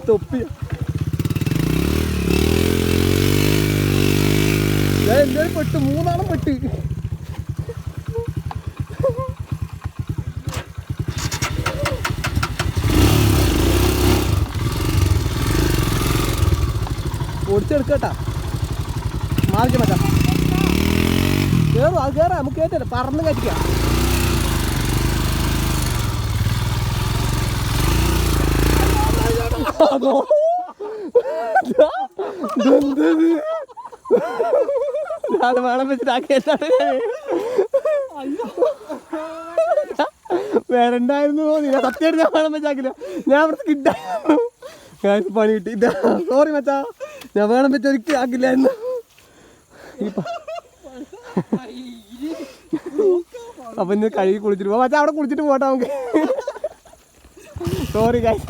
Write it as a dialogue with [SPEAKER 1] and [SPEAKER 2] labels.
[SPEAKER 1] തൊപ്പി എന്തായാലും പെട്ട് 3 പെട്ട്. ഓടിച്ചെടുക്കട്ടാ മാറിക്ക മച്ചാ. കയറും അത് കയറാം, നമുക്ക് കയറ്റല്ലേ, പറന്ന് കയറ്റിക്കാം. വേണം വെച്ചിട്ടാക്കിയിട്ടാണ് വേറെണ്ടായിരുന്നു തോന്നില്ല. സത്യമായിട്ട് ഞാൻ വേണം വെച്ചാക്കില്ല, ഞാൻ അവിടെ കിട്ടായിരുന്നു. പണി കിട്ടി. സോറി മച്ചാ, ഞാൻ വേണം വെച്ച് ഒരിക്കലും ആക്കില്ലായിരുന്നു. അപ്പൊ ഇന്ന് കഴുകി കുളിച്ചിട്ട് പോവാം മച്ചാ. അവിടെ കുളിച്ചിട്ട് പോട്ടെ നമുക്ക്. Sorry guys.